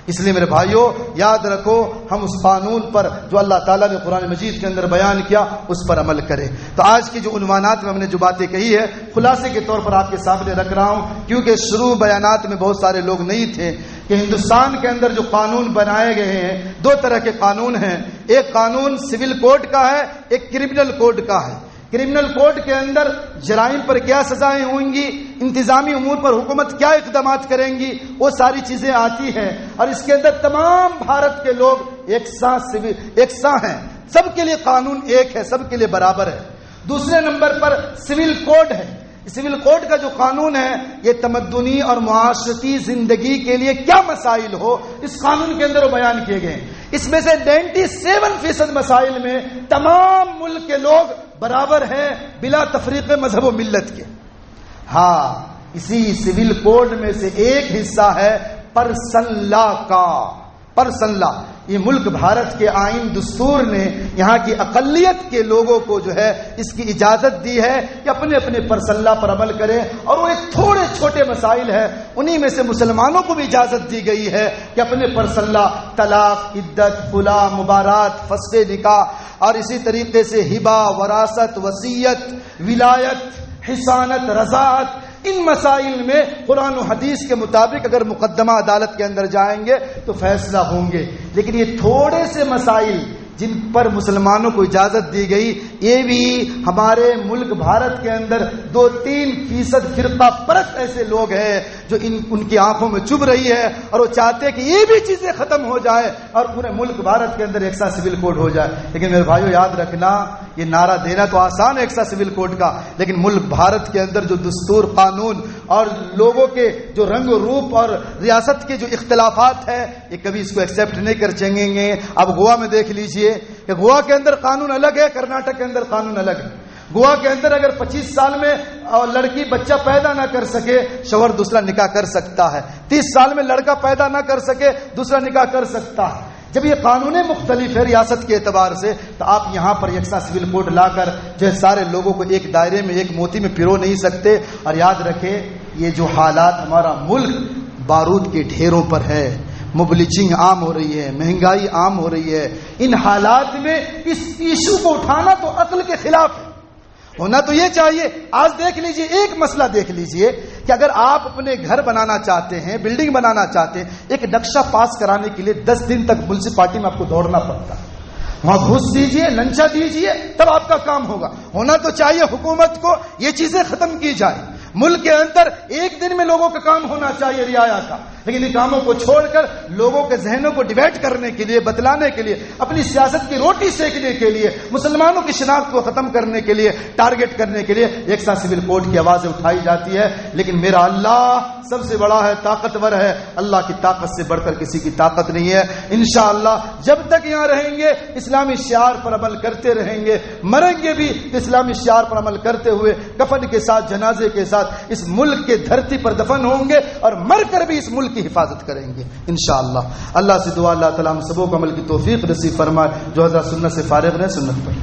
اس لیے میرے بھائیوں یاد رکھو ہم اس قانون پر جو اللہ تعالیٰ نے قرآن مجید کے اندر بیان کیا اس پر عمل کریں۔ تو آج کی جو عنوانات میں ہم نے جو باتیں کہی ہے خلاصے کے طور پر آپ کے سامنے رکھ رہا ہوں، کیونکہ شروع بیانات میں بہت سارے لوگ نہیں تھے کہ ہندوستان کے اندر جو قانون بنائے گئے ہیں دو طرح کے قانون ہیں، ایک قانون سول کوڈ کا ہے، ایک کرمنل کوڈ کا ہے۔ کرمنل کوڈ کے اندر جرائم پر کیا سزائیں ہوں گی، انتظامی امور پر حکومت کیا اقدامات کریں گی، وہ ساری چیزیں آتی ہیں، اور اس کے اندر تمام بھارت کے لوگ یکساں ہیں، سب کے لیے قانون ایک ہے، سب کے لیے برابر ہے۔ دوسرے نمبر پر سول کوڈ ہے۔ سول کوڈ کا جو قانون ہے یہ تمدنی اور معاشرتی زندگی کے لیے کیا مسائل ہو اس قانون کے اندر وہ بیان کیے گئے ہیں۔ اس میں سے 97% مسائل میں تمام ملک کے لوگ برابر ہیں بلا تفریق مذہب و ملت کے۔ ہاں اسی سول کوڈ میں سے ایک حصہ ہے پرسنل لا کا، پرسنل لا۔ یہ ملک بھارت کے آئین دستور نے یہاں کی اقلیت کے لوگوں کو جو ہے اس کی اجازت دی ہے کہ اپنے اپنے پرسنل لا پر عمل کریں، اور وہ ایک تھوڑے چھوٹے مسائل ہیں، انہی میں سے مسلمانوں کو بھی اجازت دی گئی ہے کہ اپنے پرسنل لا، طلاق، عدت، خلا، مبارات، فسخ نکاح، اور اسی طریقے سے ہبہ، وراثت، وصیت، ولایت، حصانت، رضاعت، ان مسائل میں قرآن و حدیث کے مطابق اگر مقدمہ عدالت کے اندر جائیں گے تو فیصلہ ہوں گے۔ لیکن یہ تھوڑے سے مسائل جن پر مسلمانوں کو اجازت دی گئی، یہ بھی ہمارے ملک بھارت کے اندر 2-3% فرقہ پرست ایسے لوگ ہیں جو ان کی آنکھوں میں چبھ رہی ہے، اور وہ چاہتے ہیں کہ یہ بھی چیزیں ختم ہو جائے اور پورے ملک بھارت کے اندر ایکسا سول کوڈ ہو جائے۔ لیکن میرے بھائیو یاد رکھنا یہ نعرہ دینا تو آسان ہے ایکسا سول کوڈ کا، لیکن ملک بھارت کے اندر جو دستور، قانون اور لوگوں کے جو رنگ و روپ اور ریاست کے جو اختلافات ہیں یہ کبھی اس کو ایکسیپٹ نہیں کر سکیں گے۔ اب گوا میں دیکھ لیجئے کہ گوا کے اندر قانون الگ ہے، کرناٹک کے اندر قانون الگ ہے۔ گوا کے اندر اگر 25 سال میں لڑکی بچہ پیدا نہ کر سکے شوہر دوسرا نکاح کر سکتا ہے، 30 سال میں لڑکا پیدا نہ کر سکے دوسرا نکاح کر سکتا ہے۔ جب یہ قانونیں مختلف ہے ریاست کے اعتبار سے تو آپ یہاں پر یکساں سول کوڈ لا کر جو ہے سارے لوگوں کو ایک دائرے میں ایک موتی میں پرو نہیں سکتے۔ اور یاد رکھیں یہ جو حالات ہمارا ملک بارود کے ڈھیروں پر ہے، موبلیچنگ عام ہو رہی ہے، مہنگائی عام ہو رہی ہے، ان حالات میں اس ایشو کو اٹھانا تو عقل کے خلاف ہے۔ ہونا تو یہ چاہیے، آج دیکھ لیجئے ایک مسئلہ دیکھ لیجئے کہ اگر آپ اپنے گھر بنانا چاہتے ہیں، بلڈنگ بنانا چاہتے ہیں، ایک نقشہ پاس کرانے کے لیے 10 دن تک میونسپلٹی میں آپ کو دوڑنا پڑتا ہے، وہاں گھوس دیجئے، لنچا دیجئے، تب آپ کا کام ہوگا۔ ہونا تو چاہیے حکومت کو یہ چیزیں ختم کی جائے، ملک کے اندر ایک دن میں لوگوں کا کام ہونا چاہیے رعایا کا، لیکن ان کاموں کو چھوڑ کر لوگوں کے ذہنوں کو ڈیویٹ کرنے کے لیے، بتلانے کے لیے، اپنی سیاست کی روٹی سیکنے کے لیے، مسلمانوں کی شناخت کو ختم کرنے کے لیے، ٹارگٹ کرنے کے لیے یکساں سول کوڈ کی آوازیں اٹھائی جاتی ہے. لیکن میرا اللہ سب سے بڑا ہے، طاقتور ہے. اللہ کی طاقت سے بڑھ کر کسی کی طاقت نہیں ہے. انشاءاللہ جب تک یہاں رہیں گے اسلامی شعار پر عمل کرتے رہیں گے، مریں گے بھی اسلامی شعار پر عمل کرتے ہوئے، کفن کے ساتھ، جنازے کے ساتھ اس ملک کے دھرتی پر دفن ہوں گے اور مر کر بھی اس ملک کی حفاظت کریں گے انشاءاللہ. اللہ سے دعا اللہ تعالی ہم سبوں کو عمل کی توفیق نصیب فرمائے. جو حضرات سنت سے فارغ رہے سنت پر